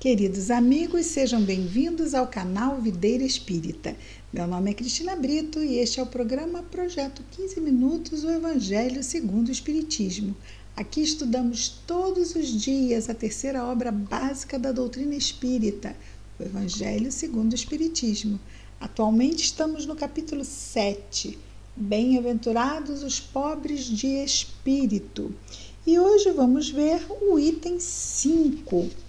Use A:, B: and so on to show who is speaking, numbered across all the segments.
A: Queridos amigos, sejam bem-vindos ao canal Videira Espírita. Meu nome é Cristina Brito e este é o programa Projeto 15 Minutos, o Evangelho segundo o Espiritismo. Aqui estudamos todos os dias a terceira obra básica da doutrina espírita, o Evangelho segundo o Espiritismo. Atualmente estamos no capítulo 7, Bem-aventurados os pobres de espírito. E hoje vamos ver o item 5.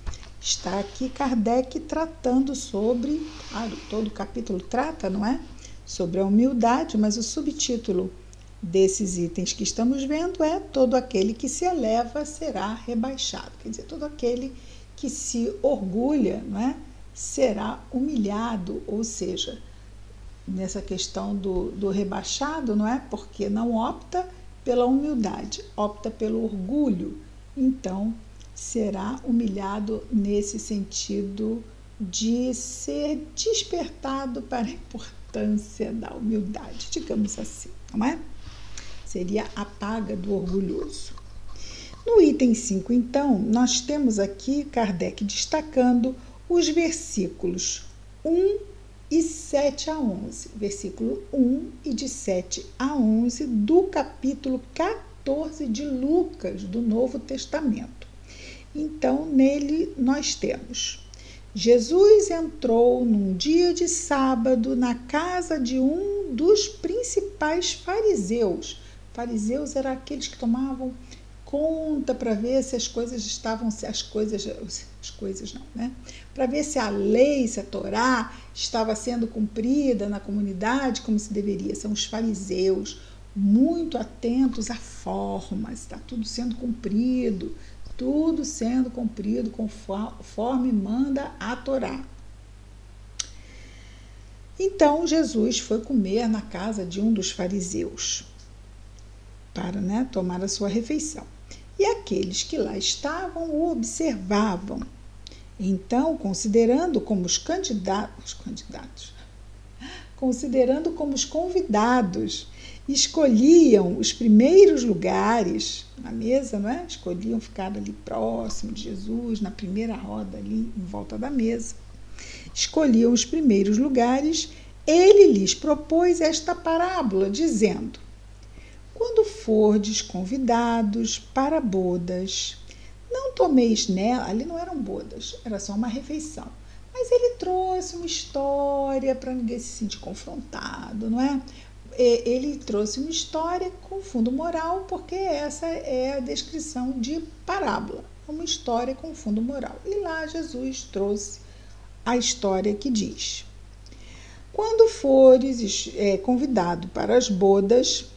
A: Está aqui Kardec tratando sobre, claro, todo o capítulo trata, não é? Sobre a humildade, mas o subtítulo desses itens que estamos vendo é: todo aquele que se eleva será rebaixado. Quer dizer, todo aquele que se orgulha, não é? Será humilhado, ou seja, nessa questão do rebaixado, não é? Porque não opta pela humildade, opta pelo orgulho. Então, será humilhado nesse sentido de ser despertado para a importância da humildade, digamos assim, não é? Seria a paga do orgulhoso. No item 5, então, nós temos aqui Kardec destacando os versículos 1 e 7 a 11, versículo 1 e de 7 a 11 do capítulo 14 de Lucas, do Novo Testamento. Então, nele nós temos: Jesus entrou num dia de sábado na casa de um dos principais fariseus. Fariseus eram aqueles que tomavam conta para ver se as coisas estavam, para ver se a lei, se a Torá estava sendo cumprida na comunidade como se deveria. São os fariseus, muito atentos à forma, está tudo sendo cumprido, conforme manda a Torá. Então, Jesus foi comer na casa de um dos fariseus para, tomar a sua refeição. E aqueles que lá estavam o observavam. Então, considerando como os convidados, escolhiam os primeiros lugares na mesa, não é? Escolhiam ficar ali próximo de Jesus, na primeira roda ali em volta da mesa. Escolhiam os primeiros lugares. Ele lhes propôs esta parábola, dizendo: quando fordes convidados para bodas, não tomeis nela. Ali não eram bodas, era só uma refeição. Mas ele trouxe uma história para ninguém se sentir confrontado, não é? Ele trouxe uma história com fundo moral, porque essa é a descrição de parábola, uma história com fundo moral. E lá Jesus trouxe a história que diz: quando fores convidado para as bodas,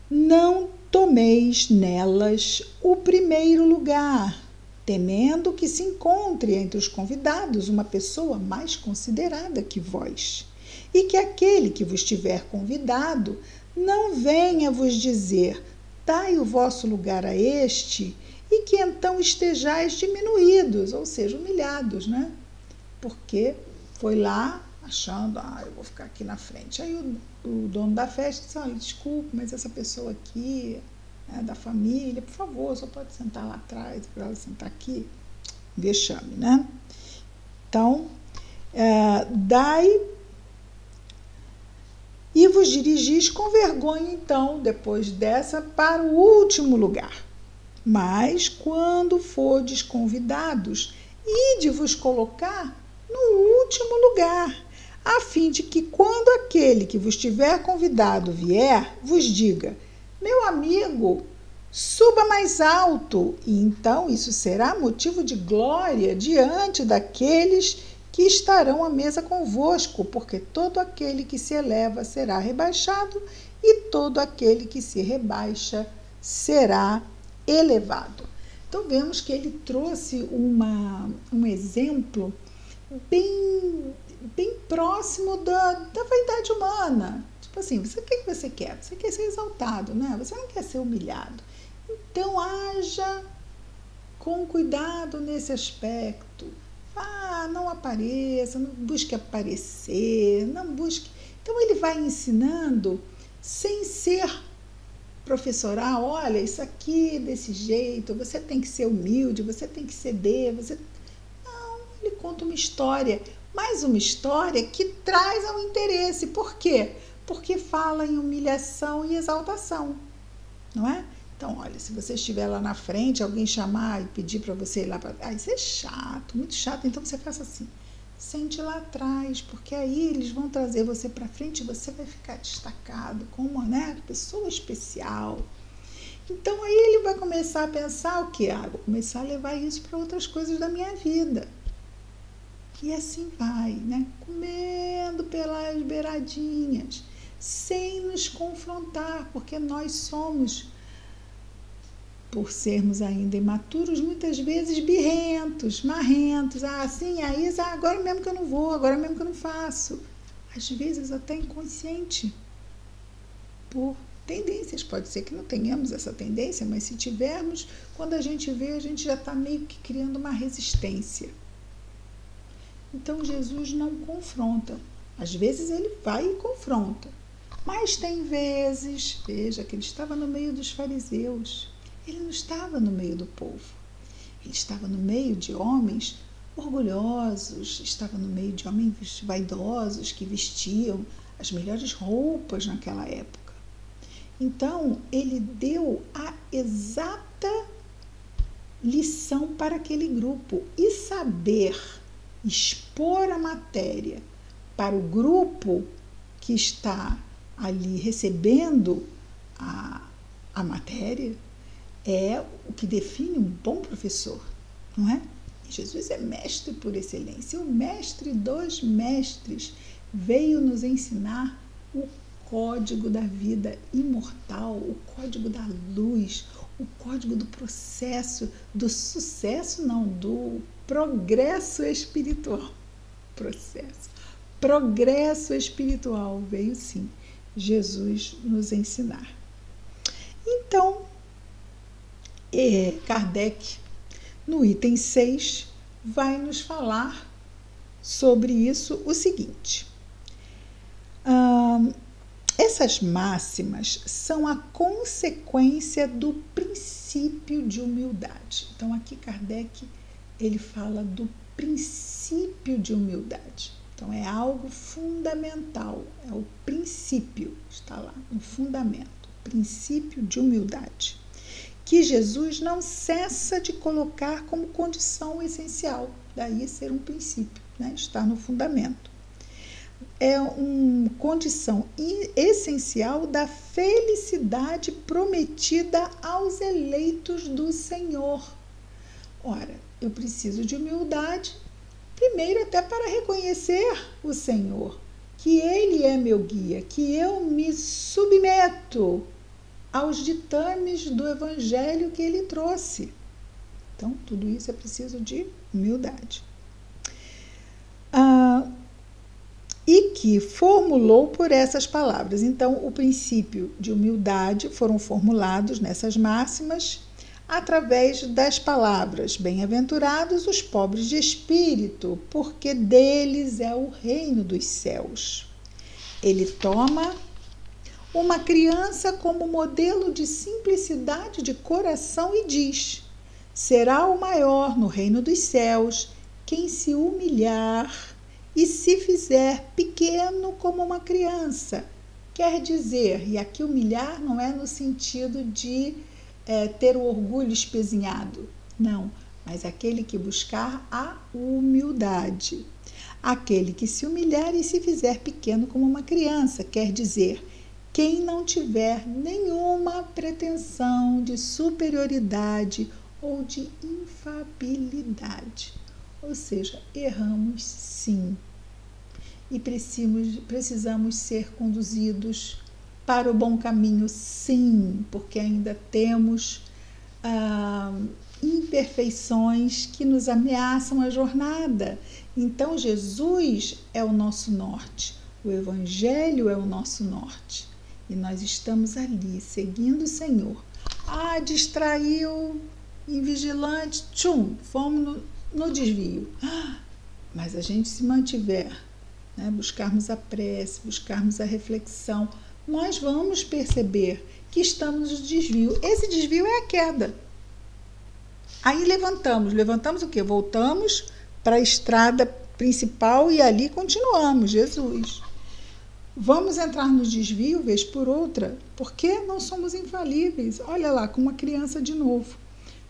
A: não tomeis nelas o primeiro lugar, temendo que se encontre entre os convidados uma pessoa mais considerada que vós, e que aquele que vos tiver convidado não venha vos dizer: dai o vosso lugar a este, e que então estejais diminuídos, ou seja, humilhados, né? Porque foi lá achando: eu vou ficar aqui na frente. Aí o dono da festa disse: olha, desculpe, mas essa pessoa aqui é da família, por favor, só pode sentar lá atrás, para ela sentar aqui. Vexame, né? Então, dai e vos dirigis com vergonha, então, depois dessa, para o último lugar. Mas, quando fordes convidados, ide vos colocar no último lugar, a fim de que, quando aquele que vos tiver convidado vier, vos diga: meu amigo, suba mais alto, e então isso será motivo de glória diante daqueles que estarão à mesa convosco, porque todo aquele que se eleva será rebaixado, e todo aquele que se rebaixa será elevado. Então, vemos que ele trouxe um exemplo bem próximo da vaidade humana. Tipo assim, o que você quer? Você quer ser exaltado, né? Você não quer ser humilhado. Então, haja com cuidado nesse aspecto. Não apareça, não busque aparecer, não busque. Então, ele vai ensinando sem ser professorar, olha, isso aqui desse jeito, você tem que ser humilde, você tem que ceder, Não, ele conta uma história, mas uma história que traz ao interesse. Por quê? Porque fala em humilhação e exaltação, não é? Então, olha, se você estiver lá na frente, alguém chamar e pedir para você ir lá para... isso é chato, muito chato, então você faça assim. Sente lá atrás, porque aí eles vão trazer você para frente e você vai ficar destacado como uma pessoa especial. Então, aí ele vai começar a pensar o quê? Vou começar a levar isso para outras coisas da minha vida. E assim vai, né? Comendo pelas beiradinhas, sem nos confrontar, porque nós somos, por sermos ainda imaturos, muitas vezes birrentos, marrentos. Sim, aí agora mesmo que eu não vou, agora mesmo que eu não faço. Às vezes até inconsciente, por tendências. Pode ser que não tenhamos essa tendência, mas se tivermos, quando a gente vê, a gente já está meio que criando uma resistência. Então, Jesus não confronta. Às vezes ele vai e confronta. Mas tem vezes, veja, que ele estava no meio dos fariseus. Ele não estava no meio do povo. Ele estava no meio de homens orgulhosos, estava no meio de homens vaidosos que vestiam as melhores roupas naquela época. Então, ele deu a exata lição para aquele grupo. E saber expor a matéria para o grupo que está ali recebendo a matéria é o que define um bom professor, não é? E Jesus é mestre por excelência. O mestre dos mestres veio nos ensinar o código da vida imortal, o código da luz, o código do processo, do sucesso, não, do progresso espiritual. Progresso espiritual veio sim Jesus nos ensinar. Então, Kardec, no item 6, vai nos falar sobre isso o seguinte. Essas máximas são a consequência do princípio de humildade. Então, aqui Kardec, ele fala do princípio de humildade. Então, é algo fundamental, é o princípio, está lá, no fundamento, princípio de humildade, que Jesus não cessa de colocar como condição essencial, daí ser um princípio, né? Estar no fundamento. É uma condição essencial da felicidade prometida aos eleitos do Senhor. Ora, eu preciso de humildade, primeiro até para reconhecer o Senhor, que Ele é meu guia, que eu me submeto aos ditames do Evangelho que Ele trouxe. Então, tudo isso é preciso de humildade. E que formulou por essas palavras. Então, o princípio de humildade foram formulados nessas máximas através das palavras: bem-aventurados os pobres de espírito, porque deles é o reino dos céus. Ele toma uma criança como modelo de simplicidade de coração e diz: será o maior no reino dos céus quem se humilhar e se fizer pequeno como uma criança. Quer dizer, e aqui humilhar não é no sentido de ter o orgulho espezinhado, não, mas aquele que buscar a humildade. Aquele que se humilhar e se fizer pequeno como uma criança, quer dizer, quem não tiver nenhuma pretensão de superioridade ou de infabilidade. Ou seja, erramos sim. E precisamos ser conduzidos para o bom caminho, sim, porque ainda temos imperfeições que nos ameaçam a jornada. Então, Jesus é o nosso norte, o Evangelho é o nosso norte. E nós estamos ali, seguindo o Senhor. Distraiu, invigilante, fomos no desvio. Mas a gente se mantiver, né, buscarmos a prece, buscarmos a reflexão, nós vamos perceber que estamos no desvio. Esse desvio é a queda. Aí levantamos o quê? Voltamos para a estrada principal e ali continuamos, Jesus. Vamos entrar no desvio, vez por outra, porque não somos infalíveis. Olha lá, com uma criança de novo.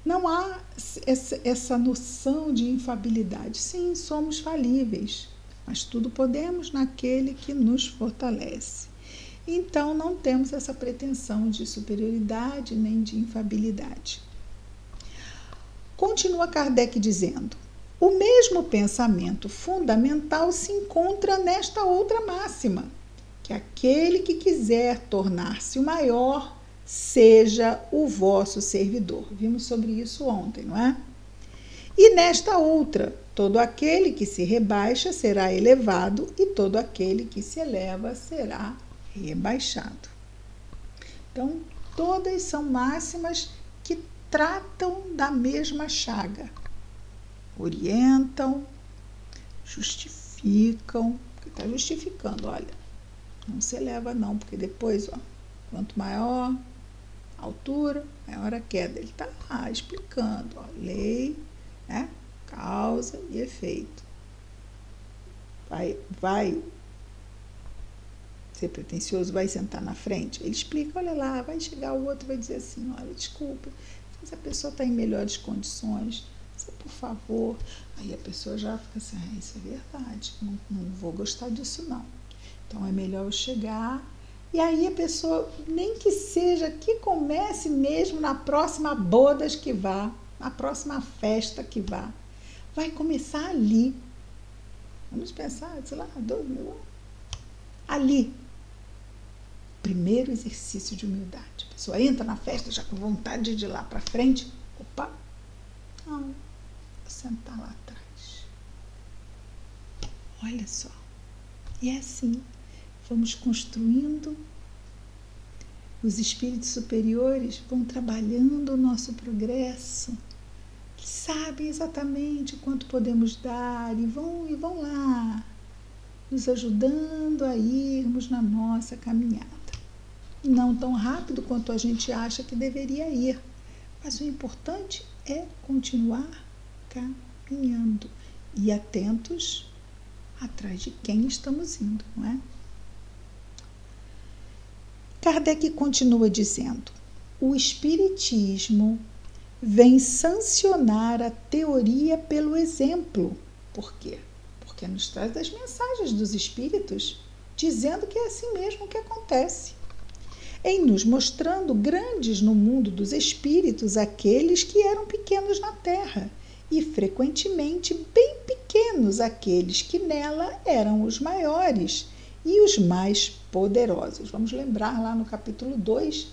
A: Não há essa noção de infalibilidade. Sim, somos falíveis, mas tudo podemos naquele que nos fortalece. Então, não temos essa pretensão de superioridade nem de infalibilidade. Continua Kardec dizendo: o mesmo pensamento fundamental se encontra nesta outra máxima, que aquele que quiser tornar-se o maior, seja o vosso servidor. Vimos sobre isso ontem, não é? E nesta outra, todo aquele que se rebaixa será elevado e todo aquele que se eleva será rebaixado. Então, todas são máximas que tratam da mesma chaga. Orientam, justificam, porque está justificando, olha, não se eleva não, porque depois, ó, quanto maior a altura, maior a queda. Ele está explicando, ó, lei, né, causa e efeito. Vai ser pretencioso, vai sentar na frente. Ele explica, olha lá, vai chegar o outro, vai dizer assim, olha, desculpa, se a pessoa está em melhores condições, por favor. Aí a pessoa já fica assim, isso é verdade, não vou gostar disso não. Então é melhor eu chegar. E aí a pessoa, nem que seja que comece mesmo na próxima bodas que vá, na próxima festa que vá, vai começar ali. Vamos pensar, sei lá, 2 mil anos. Ali. Primeiro exercício de humildade. A pessoa entra na festa já com vontade de ir lá para frente. Opa, não, vou sentar lá atrás. Olha só. E é assim, vamos construindo, os espíritos superiores vão trabalhando o nosso progresso, sabem exatamente quanto podemos dar e vão lá, nos ajudando a irmos na nossa caminhada. Não tão rápido quanto a gente acha que deveria ir, mas o importante é continuar caminhando e atentos atrás de quem estamos indo, não é? Kardec continua dizendo: o Espiritismo vem sancionar a teoria pelo exemplo. Por quê? Porque nos traz as mensagens dos Espíritos, dizendo que é assim mesmo que acontece. Em nos mostrando grandes no mundo dos espíritos aqueles que eram pequenos na terra, e frequentemente bem pequenos aqueles que nela eram os maiores e os mais poderosos. Vamos lembrar lá no capítulo 2,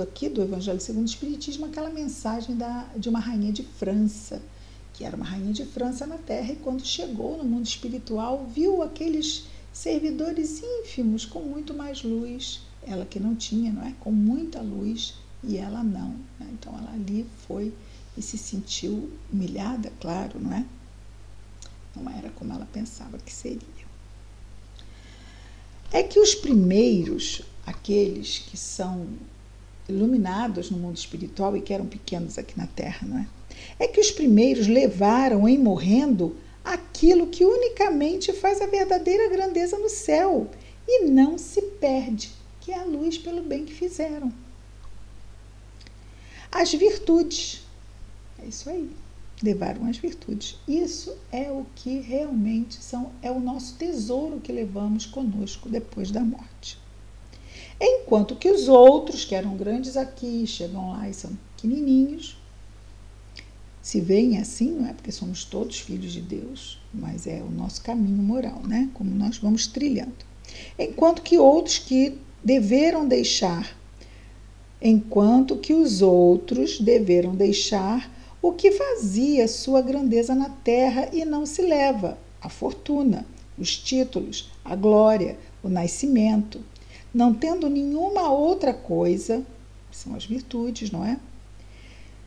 A: aqui do Evangelho segundo o Espiritismo, aquela mensagem de uma rainha de França, que era uma rainha de França na terra, e quando chegou no mundo espiritual, viu aqueles servidores ínfimos com muito mais luz, ela que não tinha, não é? Com muita luz, e ela não, né? Então ela ali foi e se sentiu humilhada, claro, não é? Não era como ela pensava que seria. É que os primeiros, aqueles que são iluminados no mundo espiritual e que eram pequenos aqui na Terra, não é? É que os primeiros levaram em morrendo aquilo que unicamente faz a verdadeira grandeza no céu e não se perde, que é a luz pelo bem que fizeram. As virtudes, é isso aí, levaram as virtudes. Isso é o que realmente é o nosso tesouro que levamos conosco depois da morte. Enquanto que os outros, que eram grandes aqui, chegam lá e são pequenininhos, se veem assim, não é porque somos todos filhos de Deus, mas é o nosso caminho moral, né? Como nós vamos trilhando. Enquanto que outros que deveram deixar, enquanto que os outros deveram deixar o que fazia sua grandeza na terra e não se leva, a fortuna, os títulos, a glória, o nascimento, não tendo nenhuma outra coisa, são as virtudes, não é?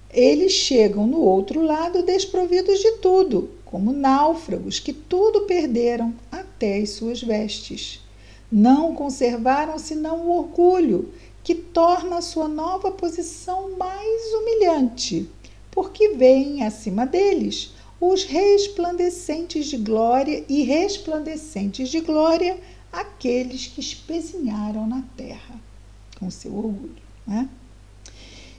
A: Eles chegam no outro lado desprovidos de tudo, como náufragos que tudo perderam, até as suas vestes. Não conservaram senão o orgulho, que torna a sua nova posição mais humilhante, porque veem acima deles os resplandecentes de glória e resplandecentes de glória aqueles que espezinharam na terra, com seu orgulho, né?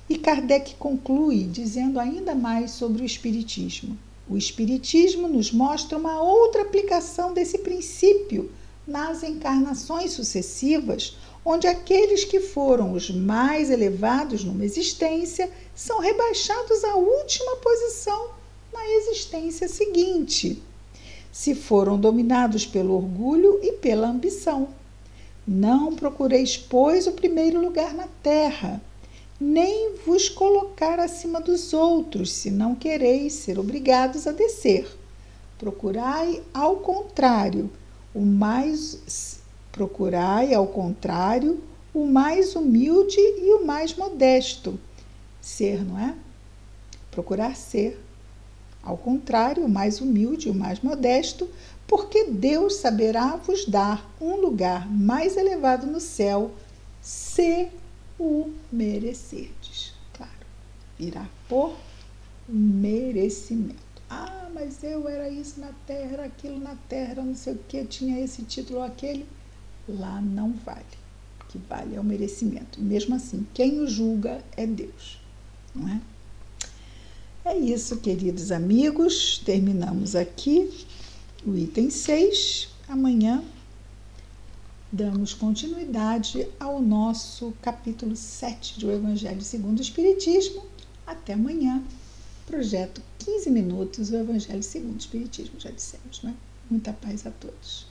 A: E Kardec conclui dizendo ainda mais sobre o Espiritismo. O Espiritismo nos mostra uma outra aplicação desse princípio nas encarnações sucessivas, onde aqueles que foram os mais elevados numa existência são rebaixados à última posição na existência seguinte, se foram dominados pelo orgulho e pela ambição. Não procureis, pois, o primeiro lugar na terra, nem vos colocar acima dos outros, se não quereis ser obrigados a descer. Procurai ao contrário o mais humilde e o mais modesto. Ser, não é? Procurar ser, ao contrário, o mais humilde e o mais modesto, porque Deus saberá vos dar um lugar mais elevado no céu, se o merecerdes. Claro, virá por merecimento. Ah, mas eu era isso na terra, era aquilo na terra, não sei o que, tinha esse título ou aquele. Lá não vale. O que vale é o merecimento. Mesmo assim, quem o julga é Deus, não é? É isso, queridos amigos. Terminamos aqui o item 6. Amanhã damos continuidade ao nosso capítulo 7 do Evangelho segundo o Espiritismo. Até amanhã. Projeto 15 minutos, o Evangelho segundo o Espiritismo, já dissemos, não é? Muita paz a todos.